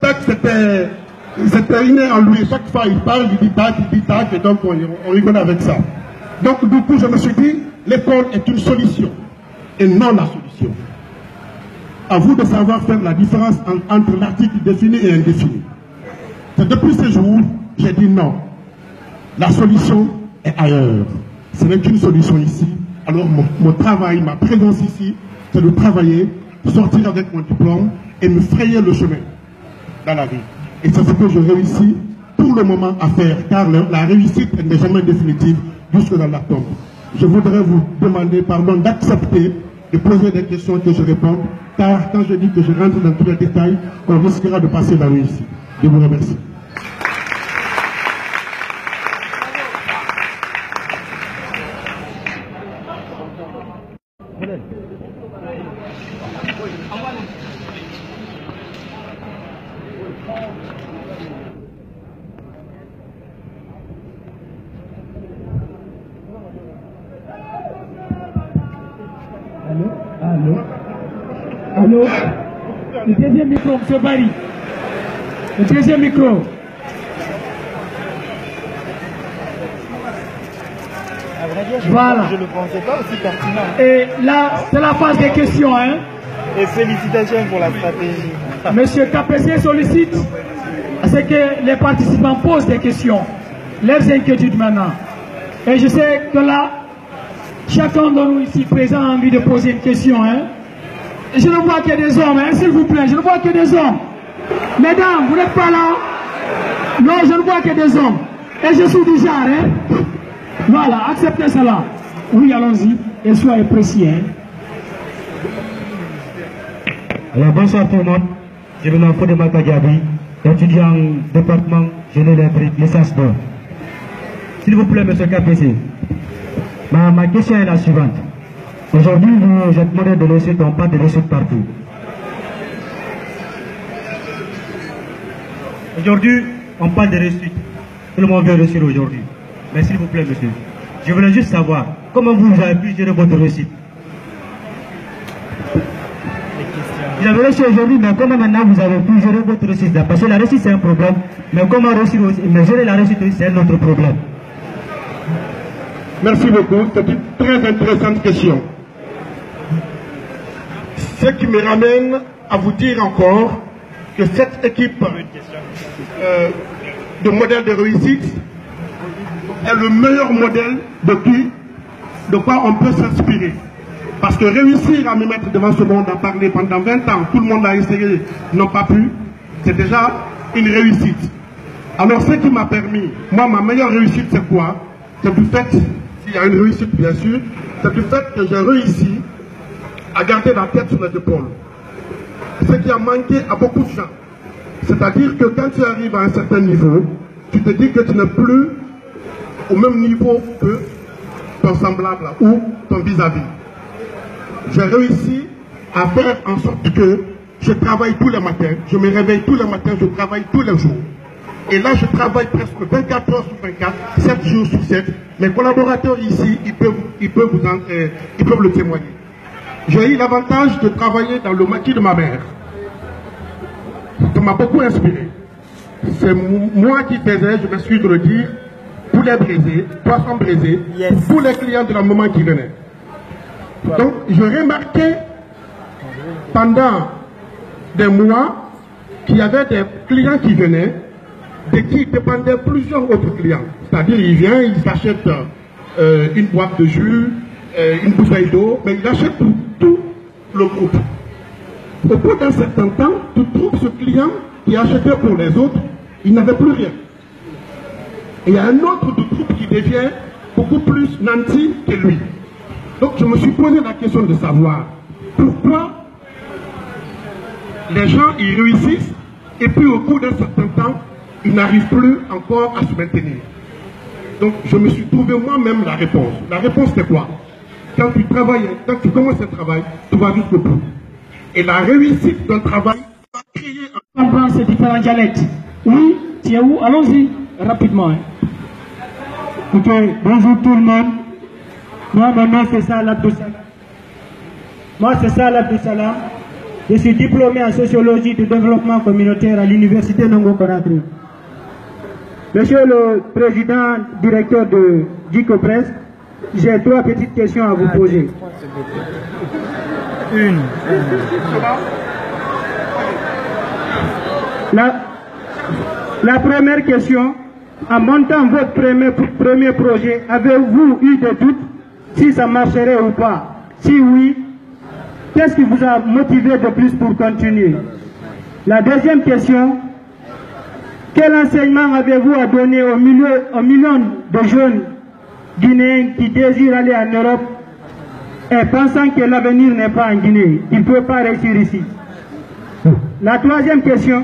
tac, c'était inné en lui. Chaque fois, il parle, il dit tac, et donc on rigole avec ça. Donc, du coup, je me suis dit, l'école est une solution, et non la solution. À vous de savoir faire la différence entre l'article défini et indéfini. C'est depuis ce jour, j'ai dit non. La solution est ailleurs. Ce n'est qu'une solution ici. Alors mon travail, ma présence ici, c'est de travailler, sortir avec mon diplôme et me frayer le chemin dans la vie. Et c'est ce que je réussis pour le moment à faire, car la réussite n'est jamais définitive jusque dans la tombe. Je voudrais vous demander pardon d'accepter de poser des questions que je réponde, car quand je dis que je rentre dans tous les détails, on risquera de passer la nuit ici. Je vous remercie. Allô? Le deuxième micro, M. Barry. Le deuxième micro. Voilà. Je ne le pensais pas aussi pertinent. Et là, c'est la phase des questions. Hein? Et félicitations pour la stratégie. Monsieur KPC sollicite à ce que les participants posent des questions, leurs inquiétudes maintenant. Et je sais que là, chacun de nous ici présent a envie de poser une question. Hein? Et je ne vois que des hommes, hein, s'il vous plaît, je ne vois que des hommes. Mesdames, vous n'êtes pas là? Non, je ne vois que des hommes. Et je suis du genre, hein? Voilà, acceptez cela. Oui, allons-y, et soyez précis. Hein? Alors, bonsoir tout le monde. Je me nomme Fodema Kadiabi, étudiant en département génie électrique, licence 2. S'il vous plaît, monsieur KPC, ma question est la suivante. Aujourd'hui, vous êtes modèle de réussite, on parle de réussite partout. Aujourd'hui, on parle de réussite. Tout le monde veut réussir aujourd'hui. Mais s'il vous plaît, monsieur, je voulais juste savoir comment vous avez pu gérer votre réussite. Vous avez réussi aujourd'hui, mais comment maintenant vous avez pu gérer votre réussite? Parce que la réussite, c'est un problème, mais comment réussir aussi, mais gérer la réussite, c'est un autre problème. Merci beaucoup, c'est une très intéressante question. Ce qui me ramène à vous dire encore que cette équipe de modèle de réussite est le meilleur modèle de quoi on peut s'inspirer. Parce que réussir à me mettre devant ce monde, à parler pendant 20 ans, tout le monde a essayé, n'ont pas pu, c'est déjà une réussite. Alors ce qui m'a permis, moi ma meilleure réussite c'est quoi? C'est du fait, s'il y a une réussite bien sûr, c'est du fait que j'ai réussi à garder la tête sur les épaules. Ce qui a manqué à beaucoup de gens. C'est-à-dire que quand tu arrives à un certain niveau, tu te dis que tu n'es plus au même niveau que ton semblable ou ton vis-à-vis. J'ai réussi à faire en sorte que je travaille tous les matins, je me réveille tous les matins, je travaille tous les jours. Et là, je travaille presque 24 heures sur 24, 7 jours sur 7. Mes collaborateurs ici, ils peuvent le témoigner. J'ai eu l'avantage de travailler dans le maquis de ma mère. Ça m'a beaucoup inspiré. C'est moi qui faisais, je m'excuse de le dire, poulet braisé, poisson braisé, pour les clients de la maman qui venaient. Donc, je remarquais pendant des mois qu'il y avait des clients qui venaient, de qui dépendaient plusieurs autres clients. C'est-à-dire, il vient, il s'achète une boîte de jus, une bouteille d'eau, mais il achète tout le groupe. Au bout d'un certain temps, tu trouves ce client qui achetait pour les autres, il n'avait plus rien. Et il y a un autre du groupe qui devient beaucoup plus nanti que lui. Donc je me suis posé la question de savoir pourquoi les gens y réussissent et puis au bout d'un certain temps, ils n'arrivent plus encore à se maintenir. Donc je me suis trouvé moi-même la réponse. La réponse c'est quoi? Quand tu travailles, quand tu commences un travail, tu vas jusqu'au bout. Et la réussite d'un travail va créer un... On prend ces différents dialectes. Oui, tu es où? Allons-y, rapidement. Hein. Ok, bonjour tout le monde. Moi, mon nom c'est Salah Abdou Salam. Moi, c'est Salah Abdou Salam. Je suis diplômé en sociologie du développement communautaire à l'université Nongo Conakry. Monsieur le président directeur de Djiko Presse, j'ai 3 petites questions à vous poser. La première question, en montant votre premier projet, avez-vous eu des doutes si ça marcherait ou pas? Si oui, qu'est-ce qui vous a motivé de plus pour continuer? La deuxième question, quel enseignement avez-vous à donner aux millions de jeunes Guinéens qui désirent aller en Europe et pensant que l'avenir n'est pas en Guinée, qu'ils ne peuvent pas réussir ici? La troisième question,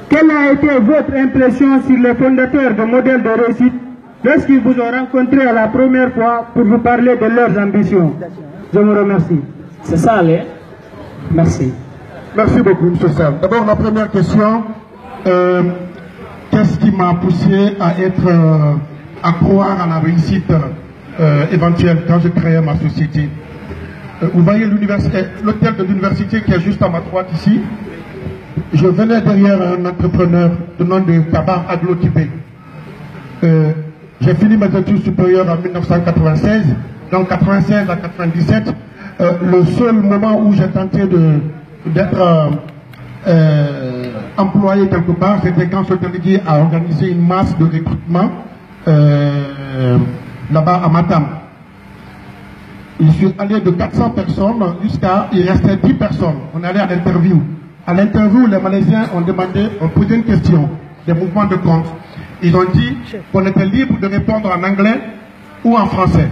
quelle a été votre impression sur les fondateurs de modèles de réussite lorsqu'ils vous ont rencontré à la première fois pour vous parler de leurs ambitions? Je vous remercie. C'est ça, allez. Merci. Merci beaucoup, M. Sam. D'abord, la première question, qu'est-ce qui m'a poussé à croire à la réussite éventuelle quand j'ai créé ma société? Vous voyez l'hôtel de l'université qui est juste à ma droite ici. Je venais derrière un entrepreneur de nom de Kaba Aglotipé. J'ai fini mes études supérieures en 1996. Donc 96 à 97, le seul moment où j'ai tenté d'être employé quelque part, c'était quand ce délégué a organisé une masse de recrutement là-bas à Matam. Je suis allé de 400 personnes jusqu'à, il restait 10 personnes. On allait à l'interview. À l'interview, les Malaisiens ont posé une question, des mouvements de compte. Ils ont dit qu'on était libre de répondre en anglais ou en français.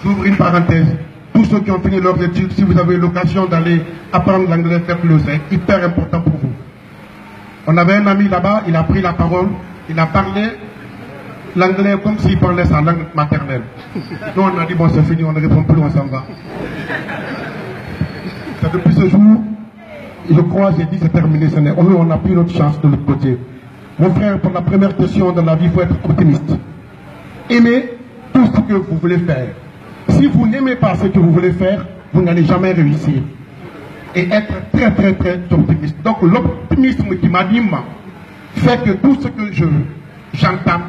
J'ouvre une parenthèse. Tous ceux qui ont fini leurs études, si vous avez l'occasion d'aller apprendre l'anglais, faites-le, c'est hyper important pour vous. On avait un ami là-bas, il a pris la parole, il a parlé l'anglais comme s'il parlait sa langue maternelle. Nous on a dit bon c'est fini, on ne répond plus, on s'en va. Depuis ce jour, je crois, j'ai dit c'est terminé, on n'a plus notre chance de l'autre côté. Mon frère, pour la première question dans la vie, il faut être optimiste. Aimez tout ce que vous voulez faire. Si vous n'aimez pas ce que vous voulez faire, vous n'allez jamais réussir. Et être très très très optimiste. Donc l'optimisme qui m'anime fait que tout ce que j'entends,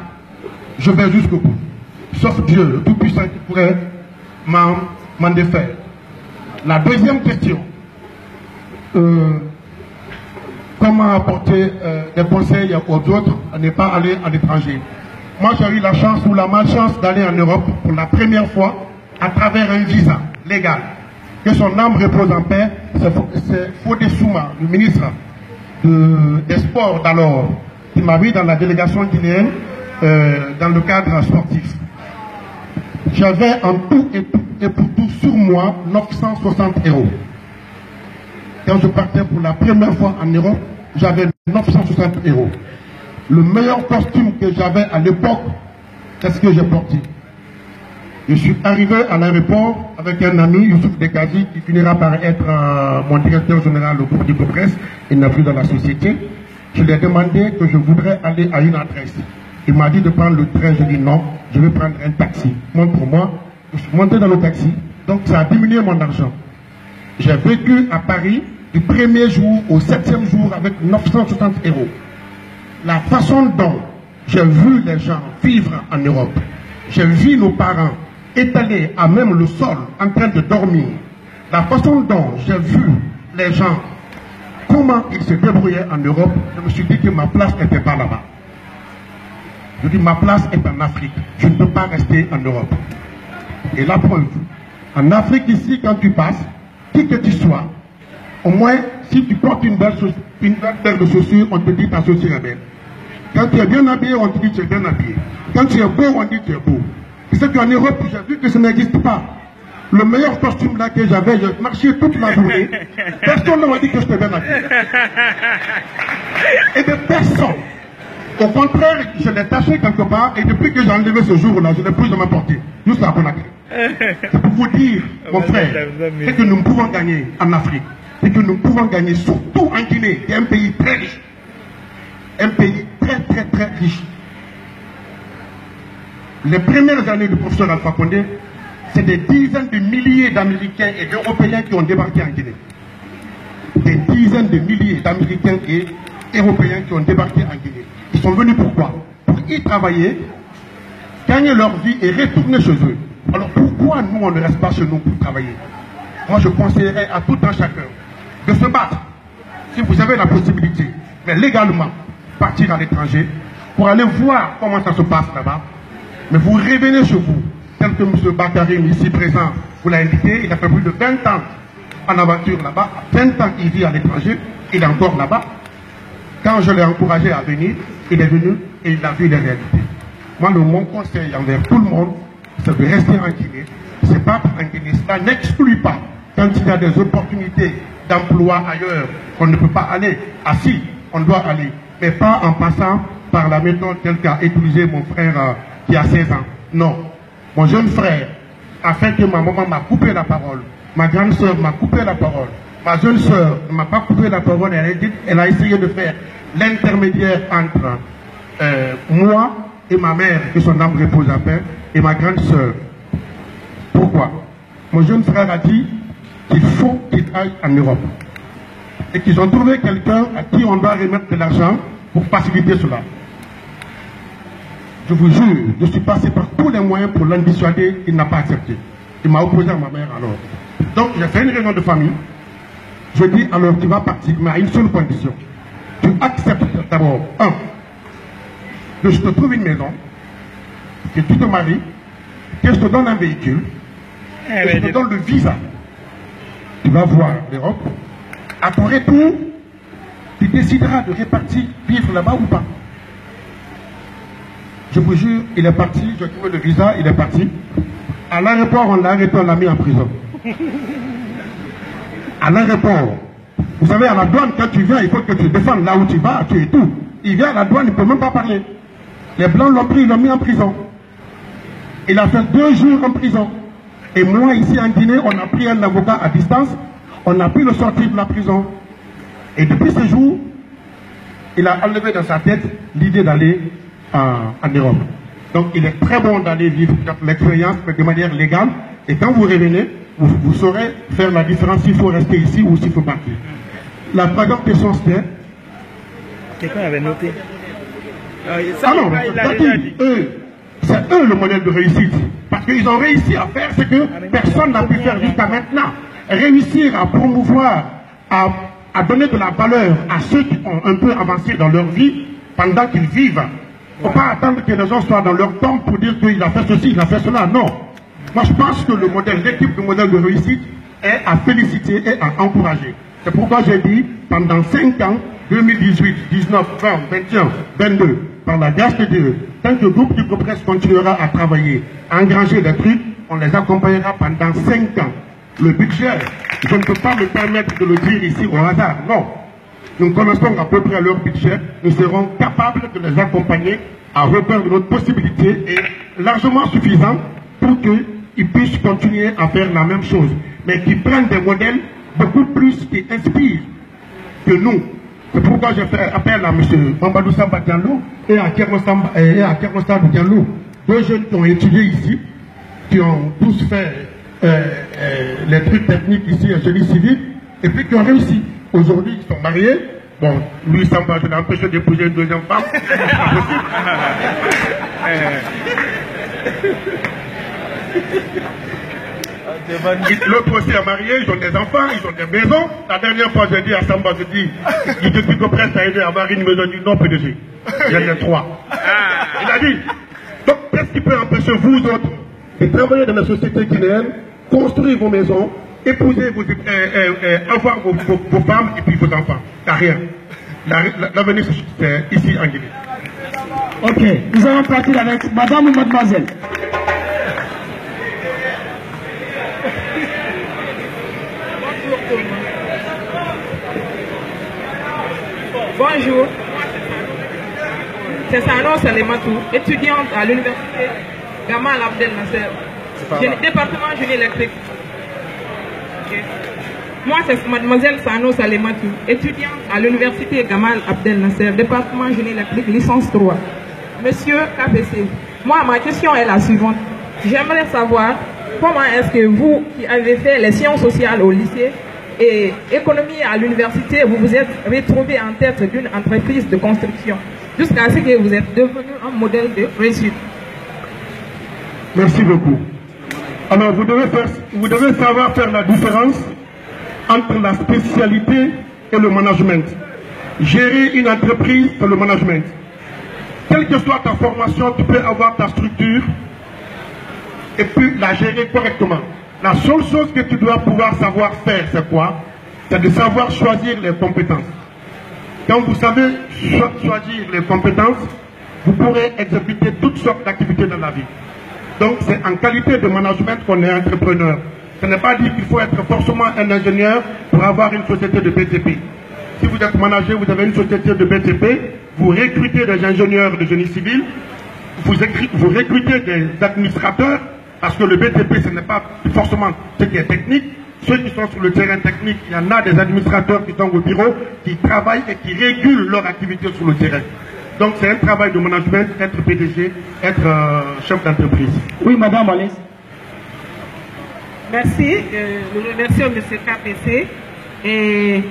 je vais jusqu'au bout. Sauf Dieu, le Tout-Puissant qui pourrait m'en défaire. La deuxième question, comment apporter des conseils aux autres à ne pas aller à l'étranger. Moi j'ai eu la chance ou la malchance d'aller en Europe pour la première fois à travers un visa légal. Que son âme repose en paix, c'est Fodé Souma, le ministre des Sports d'alors, qui m'a mis dans la délégation guinéenne dans le cadre sportif. J'avais en tout et pour tout sur moi 960 €. Quand je partais pour la première fois en Europe, j'avais 960 €. Le meilleur costume que j'avais à l'époque, c'est ce que j'ai porté. Je suis arrivé à l'aéroport avec un ami, Youssouf Dekazi, qui finira par être mon directeur général au groupe Djiko Presse. Il n'est plus dans la société. Je lui ai demandé que je voudrais aller à une adresse. Il m'a dit de prendre le train. Je dis non, je vais prendre un taxi. Montre-moi. Je suis monté dans le taxi. Donc ça a diminué mon argent. J'ai vécu à Paris du 1er jour au 7e jour avec 960 €. La façon dont j'ai vu les gens vivre en Europe, j'ai vu nos parents étalés à même le sol en train de dormir. La façon dont j'ai vu les gens, comment ils se débrouillaient en Europe, je me suis dit que ma place n'était pas là-bas. Je dis ma place est en Afrique. Je ne peux pas rester en Europe. Et la preuve, en Afrique ici, quand tu passes, qui que tu sois, au moins, si tu portes une belle paire de chaussures, on te dit ta chaussure est belle. Quand tu es bien habillé, on te dit tu es bien habillé. Quand tu es beau, on dit tu es beau. Et c'est qu'en Europe, j'ai vu que ça n'existe pas. Le meilleur costume là que j'avais, j'ai marché toute la journée. Personne ne m'a dit que j'étais bien habillé. Et de personne. Au contraire, je l'ai taché quelque part et depuis que j'ai enlevé ce jour-là, je n'ai plus jamais porté. Juste à Conakry. C'est pour vous dire, mon frère, c'est que nous pouvons gagner en Afrique. C'est que nous pouvons gagner surtout en Guinée, qui est un pays très riche. Un pays très très très riche. Les premières années du professeur Alpha Condé, c'est des dizaines de milliers d'Américains et d'Européens qui ont débarqué en Guinée. Des dizaines de milliers d'Américains et Européens qui ont débarqué en Guinée. Ils sont venus pourquoi? Pour y travailler, gagner leur vie et retourner chez eux. Alors pourquoi nous, on ne reste pas chez nous pour travailler? Moi, je conseillerais à tout un chacun de se battre, si vous avez la possibilité, mais légalement, partir à l'étranger, pour aller voir comment ça se passe là-bas. Mais vous revenez chez vous, tel que M. Bakarim, ici présent, vous l'a invité, il a fait plus de 20 ans en aventure là-bas, 20 ans il vit à l'étranger, il est encore là-bas. Quand je l'ai encouragé à venir, il est venu et il a vu les réalités. Moi, mon conseil envers tout le monde, c'est de rester en Guinée, se battre en Guinée. Cela n'exclut pas, quand il y a des opportunités d'emploi ailleurs, qu'on ne peut pas aller. Ah si, on doit aller, mais pas en passant par la méthode telle qu'a utilisé mon frère qui a 16 ans. Non. Mon jeune frère a fait que ma maman m'a coupé la parole. Ma grande soeur m'a coupé la parole. Ma jeune soeur ne m'a pas coupé la parole. Elle a essayé de faire l'intermédiaire entre moi et ma mère, que son âme repose à paix, et ma grande soeur. Pourquoi? Mon jeune frère a dit qu'il faut qu'il aille en Europe. Et qu'ils ont trouvé quelqu'un à qui on doit remettre de l'argent pour faciliter cela. Je vous jure, je suis passé par tous les moyens pour l'en dissuader, il n'a pas accepté. Il m'a opposé à ma mère alors. Donc j'ai fait une réunion de famille. Je dis alors tu vas partir, mais à une seule condition. Tu acceptes d'abord, que je te trouve une maison, que tu te maries, que je te donne un véhicule, que je te donne le visa. Tu vas voir l'Europe. À ton retour, tu décideras de repartir vivre là-bas ou pas. Je vous jure, il est parti, j'ai trouvé le visa, il est parti. À l'aéroport, on l'a arrêté, on l'a mis en prison. À l'aéroport. Vous savez, à la douane, quand tu viens, il faut que tu défendes là où tu vas, tu es tout. Il vient à la douane, il ne peut même pas parler. Les Blancs l'ont pris, ils l'ont mis en prison. Il a fait 2 jours en prison. Et moi, ici en Guinée, on a pris un avocat à distance, on a pu le sortir de la prison. Et depuis ce jour, il a enlevé dans sa tête l'idée d'aller en Europe. Donc il est très bon d'aller vivre l'expérience de manière légale. Et quand vous revenez, vous saurez faire la différence s'il faut rester ici ou s'il faut partir. La troisième question c'était... Quelqu'un avait noté. Ah non, c'est eux le modèle de réussite. Parce qu'ils ont réussi à faire ce que personne n'a pu faire jusqu'à maintenant. Réussir à promouvoir, à donner de la valeur à ceux qui ont un peu avancé dans leur vie pendant qu'ils vivent. Il ne faut pas attendre que les gens soient dans leur tombe pour dire qu'il a fait ceci, il a fait cela. Non. Moi, je pense que le modèle, l'équipe du modèle de réussite est à féliciter et à encourager. C'est pourquoi j'ai dit, pendant 5 ans, 2018, 19, 20, 21, 22, par la grâce de Dieu, tant que le groupe du Copresse continuera à travailler, à engranger des trucs, on les accompagnera pendant 5 ans. Le budget, je ne peux pas me permettre de le dire ici au hasard, non. Nous connaissons à peu près leur budget, nous serons capables de les accompagner à hauteur de notre possibilité et largement suffisant pour qu'ils puissent continuer à faire la même chose, mais qu'ils prennent des modèles beaucoup plus qui inspirent que nous. C'est pourquoi j'ai fait appel à M. Mamadou Samba Diallo et à Kermostan Diallo, 2 jeunes qui ont étudié ici, qui ont tous fait les trucs techniques ici à génie civil, et puis qui ont réussi. Aujourd'hui, ils sont mariés. Bon, lui, Samba, je l'ai empêché d'épouser une 2e femme. C'est pas possible. L'autre aussi est marié, ils ont des enfants, ils ont des maisons. La dernière fois, j'ai dit à Samba, je dis, depuis que presse a aidé à avoir une maison, il dit non, PDG. Il y en a 3. Il a dit, donc qu'est-ce qui peut empêcher vous autres de travailler dans la société guinéenne, construire vos maisons, épouser, avoir vos femmes et puis vos enfants. T'as rien. L'avenir, c'est ici en Guinée. Ok, nous allons partir avec madame ou mademoiselle. Bonjour. C'est Sano Salematou, étudiante à l'université Gamal Abdel Nasser, département génie électrique. Okay. Moi, c'est mademoiselle Sano Salematou, étudiante à l'université Gamal Abdel Nasser, département génie électrique, licence 3. Monsieur KPC, moi, ma question est la suivante. J'aimerais savoir comment est-ce que vous, qui avez fait les sciences sociales au lycée et économie à l'université, vous vous êtes retrouvé en tête d'une entreprise de construction, jusqu'à ce que vous êtes devenu un modèle de réussite? Merci beaucoup. Alors, vous devez savoir faire la différence entre la spécialité et le management. Gérer une entreprise, c'est le management. Quelle que soit ta formation, tu peux avoir ta structure et puis la gérer correctement. La seule chose que tu dois pouvoir savoir faire, c'est quoi? C'est de savoir choisir les compétences. Quand vous savez choisir les compétences, vous pourrez exécuter toutes sortes d'activités dans la vie. Donc c'est en qualité de management qu'on est entrepreneur. Ce n'est pas dit qu'il faut être forcément un ingénieur pour avoir une société de BTP. Si vous êtes manager, vous avez une société de BTP, vous recrutez des ingénieurs de génie civil, vous recrutez des administrateurs, parce que le BTP, ce n'est pas forcément ce qui est technique. Ceux qui sont sur le terrain technique, il y en a des administrateurs qui sont au bureau, qui travaillent et qui régulent leur activité sur le terrain. Donc c'est un travail de management, être PDG, être chef d'entreprise. Oui, madame, allez. Merci. Nous remercions M. KPC. Et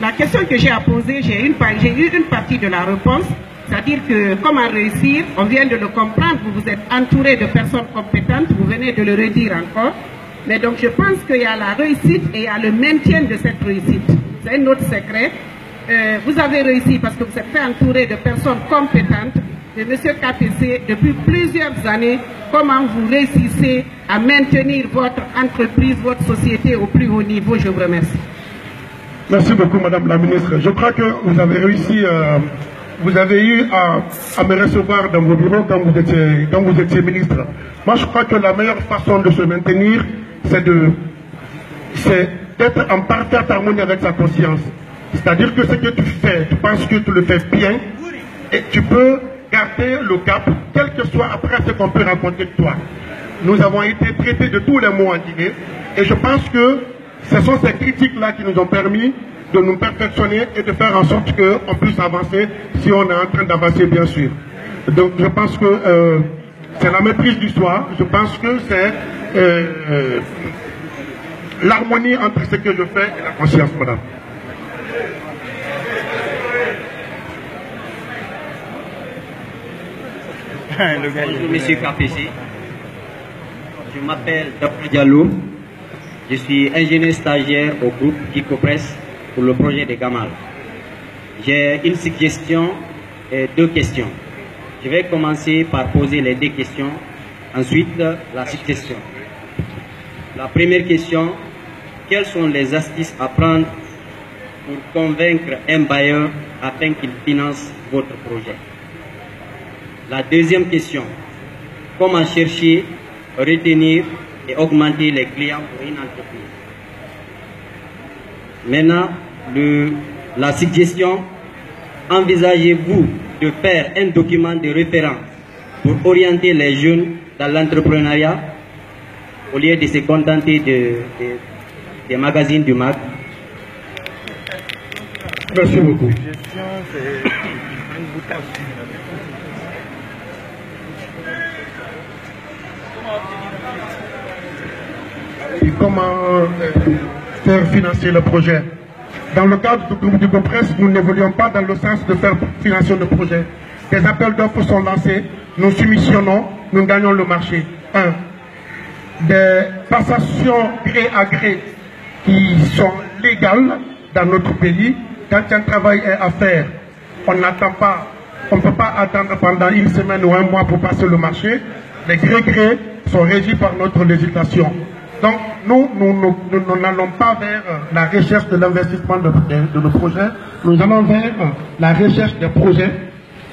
la question que j'ai à poser, j'ai eu une partie de la réponse. C'est-à-dire que comment réussir, on vient de le comprendre, vous vous êtes entouré de personnes compétentes, vous venez de le redire encore. Mais donc je pense qu'il y a la réussite et il y a le maintien de cette réussite. C'est un autre secret. Vous avez réussi parce que vous êtes fait entourer de personnes compétentes. De M. KPC, depuis plusieurs années, comment vous réussissez à maintenir votre entreprise, votre société au plus haut niveau. Je vous remercie. Merci beaucoup, Madame la Ministre. Je crois que vous avez réussi, vous avez eu à me recevoir dans vos bureaux quand vous étiez ministre. Moi, je crois que la meilleure façon de se maintenir, c'est d'être en parfaite harmonie avec sa conscience. C'est-à-dire que ce que tu fais, tu penses que tu le fais bien et tu peux garder le cap, quel que soit après ce qu'on peut raconter de toi. Nous avons été traités de tous les mots en Guinée et je pense que ce sont ces critiques-là qui nous ont permis de nous perfectionner et de faire en sorte qu'on puisse avancer si on est en train d'avancer, bien sûr. Donc je pense que c'est la maîtrise du soi, je pense que c'est l'harmonie entre ce que je fais et la conscience, madame. Bonjour Monsieur KPC, je m'appelle Dr Diallo, je suis ingénieur stagiaire au groupe Kikopress pour le projet de Gamal. J'ai une suggestion et deux questions. Je vais commencer par poser les deux questions, ensuite la suggestion. La première question, quelles sont les astuces à prendre pour convaincre un bailleur afin qu'il finance votre projet? La deuxième question, comment chercher, retenir et augmenter les clients pour une entreprise? Maintenant, la suggestion, envisagez-vous de faire un document de référence pour orienter les jeunes dans l'entrepreneuriat au lieu de se contenter des magazines du MAC? Merci beaucoup. Et comment faire financer le projet? Dans le cadre du groupe Kikopress, nous n'évoluons pas dans le sens de faire financer le projet. Des appels d'offres sont lancés, nous soumissionnons, nous gagnons le marché. 1. Des passations gré à gré qui sont légales dans notre pays. Quand un travail est à faire, on n'attend pas, on ne peut pas attendre pendant une semaine ou un mois pour passer le marché. Les gré-grés sont régis par notre législation. Donc nous n'allons pas vers la recherche de l'investissement de nos projets, nous allons vers la recherche des projets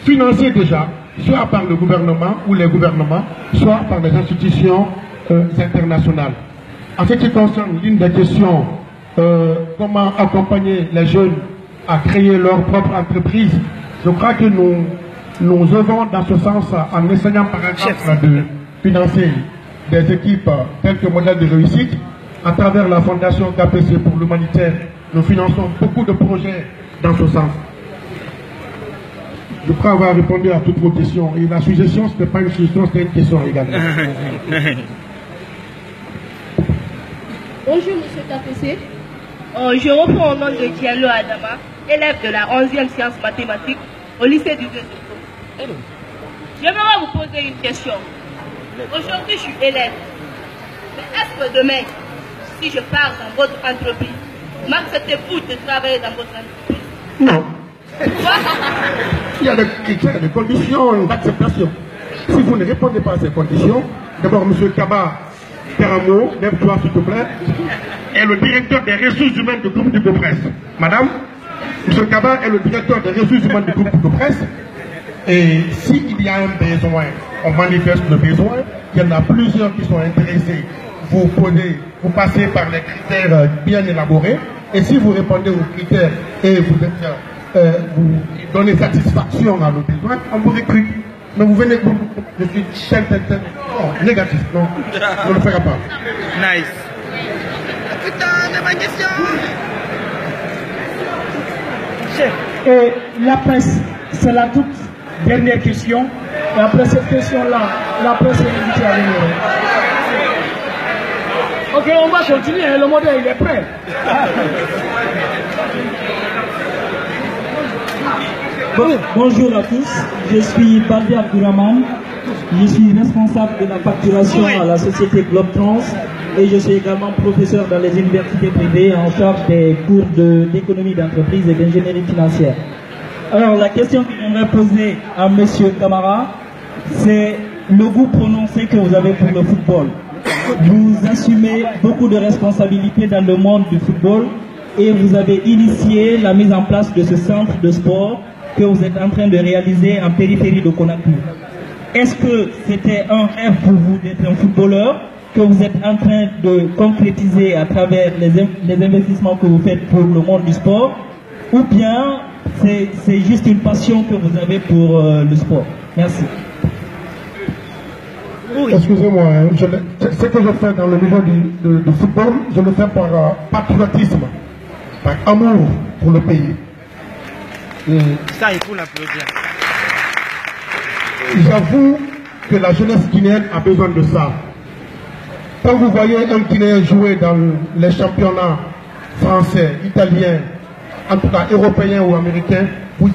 financés déjà, soit par le gouvernement ou les gouvernements, soit par les institutions internationales. En ce qui concerne l'une des questions, comment accompagner les jeunes à créer leur propre entreprise, je crois que nous œuvrons dans ce sens en essayant par exemple de financer des équipes telles que modèle de réussite. À travers la Fondation KPC pour l'humanitaire, nous finançons beaucoup de projets dans ce sens. Je crois avoir répondu à toutes vos questions. Et la suggestion, ce n'était pas une suggestion, c'était une question également. Bonjour, monsieur KPC. Je reprends au nom de Diallo Adama, élève de la 11e sciences mathématiques au lycée du 2e. J'aimerais vous poser une question. Aujourd'hui, je suis élève. Mais est-ce que demain, si je pars dans votre entreprise, m'acceptez-vous de travailler dans votre entreprise? Non. Il y a des critères, des conditions d'acceptation. Si vous ne répondez pas à ces conditions, d'abord, M. Kaba Teramo, lève-toi s'il te plaît, est le directeur des ressources humaines du groupe Dicopresse. Madame, M. Kaba est le directeur des ressources humaines du groupe Dicopresse. Et s'il y a un besoin, on manifeste le besoin. Il y en a plusieurs qui sont intéressés. Vous passez par les critères bien élaborés. Et si vous répondez aux critères et vous donnez satisfaction à nos besoins, on vous recrute. Mais vous venez, je suis chef d'intérêt. Non, négatif, non. On ne le fera pas. Nice. Putain, c'est ma question. Chef, et la presse, c'est la toute dernière question. Et après cette question-là, la presse est invitée à venir. Ok, on va continuer, le modèle il est prêt. Bonjour à tous, je suis Baldi Abdourahman, je suis responsable de la facturation à la société Globtrans et je suis également professeur dans les universités privées en charge des cours d'économie d'entreprise et d'ingénierie financière. Alors la question que j'aimerais poser à M. Camara, c'est le goût prononcé que vous avez pour le football. Vous assumez beaucoup de responsabilités dans le monde du football et vous avez initié la mise en place de ce centre de sport que vous êtes en train de réaliser en périphérie de Conakry. Est-ce que c'était un rêve pour vous d'être un footballeur que vous êtes en train de concrétiser à travers les investissements que vous faites pour le monde du sport, ou bien c'est juste une passion que vous avez pour le sport? Merci. Excusez-moi, ce que je fais dans le milieu du football, je le fais par patriotisme, par amour pour le pays. Ça, il faut l'applaudir. J'avoue que la jeunesse guinéenne a besoin de ça. Quand vous voyez un Guinéen jouer dans les championnats français, italiens, en tout cas européens ou américains, vous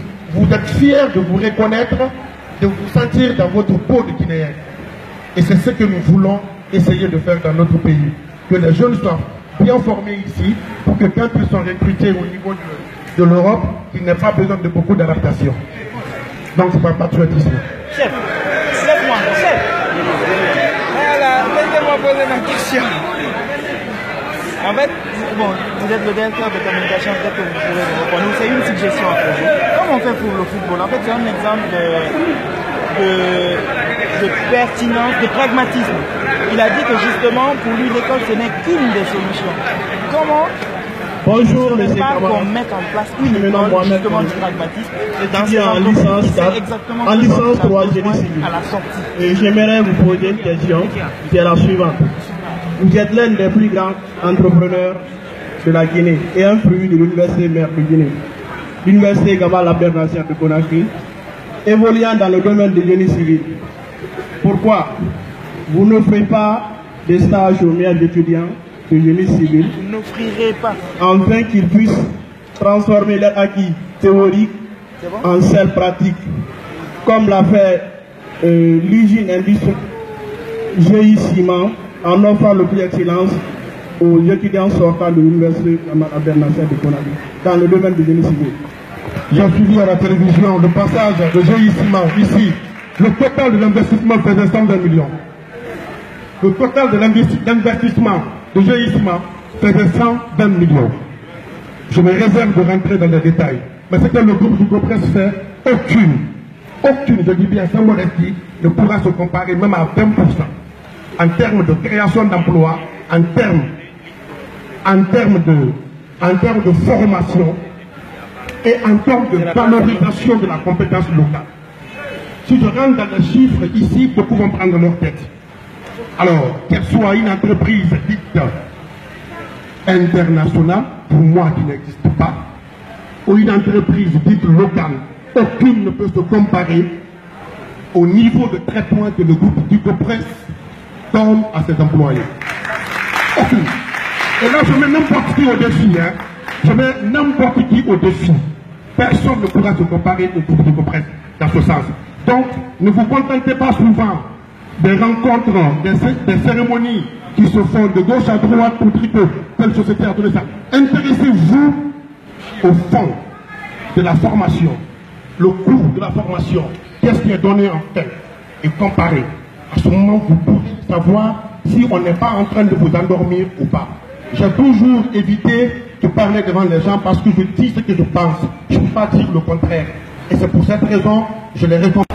êtes fiers de vous reconnaître, de vous sentir dans votre peau de Guinéen. Et c'est ce que nous voulons essayer de faire dans notre pays. Que les jeunes soient bien formés ici, pour que quand ils sont recrutés au niveau de l'Europe, ils n'aient pas besoin de beaucoup d'adaptation. Donc c'est pas patriotisme. Chef, lève-moi, chef. Voilà, laissez-moi poser ma question. En fait, bon, vous êtes le directeur de communication, peut-être que vous pourrez me répondre. C'est une suggestion à poser. Comment on fait pour le football? En fait, c'est un exemple de pertinence, de pragmatisme. Il a dit que justement, pour lui, l'école, ce n'est qu'une des solutions. Comment Bonjour, M. Camara. Qu'on mette en place une école, justement, du pragmatisme. En licence 3 génie civil. À la sortie. Et j'aimerais vous poser une question, c'est la suivante. Vous êtes l'un des plus grands entrepreneurs de la Guinée et un fruit de l'université mère de Guinée, l'université Gamal Abdel Nasser de Conakry, évoluant dans le domaine du génie civil. Pourquoi vous n'offrez pas des stages aux meilleurs étudiants de génie civil? Vous n'offrirez pas. Afin qu'ils puissent transformer leur acquis théorique en celle pratique, comme l'a fait l'usine industrielle GI Ciment, en offrant le prix d'excellence aux étudiants sortant de l'université Abdel Nasser de Conakry dans le domaine du génie civil. J'ai suivi à la télévision le passage de GI Ciment ici. Le total de l'investissement faisait 120 millions. Le total de l'investissement de GI Ciment faisait 120 millions. Je me réserve de rentrer dans les détails. Mais ce que le groupe Dicopresse fait, aucune, je dis bien sans modestie, ne pourra se comparer même à 20% en termes de création d'emplois, en termes de formation et en termes de valorisation de la compétence locale. Si je rentre dans les chiffres ici, beaucoup vont prendre leur tête. Alors, qu'elle soit une entreprise dite internationale, pour moi qui n'existe pas, ou une entreprise dite locale, aucune ne peut se comparer au niveau de traitement que le groupe Dicopresse donne à ses employés. Aucune. Et là, je mets n'importe qui au défi. Hein. Je mets n'importe qui au défi. Personne ne pourra se comparer au groupe de Copresse dans ce sens. Donc, ne vous contentez pas souvent des rencontres, des cérémonies qui se font de gauche à droite pour dire que telle société a donné ça. Intéressez-vous au fond de la formation, le cours de la formation, qu'est-ce qui est donné en fait, et comparez. À ce moment, vous pourrez savoir si on n'est pas en train de vous endormir ou pas. J'ai toujours évité de parler devant les gens parce que je dis ce que je pense. Je ne peux pas dire le contraire. Et c'est pour cette raison, je les réponds.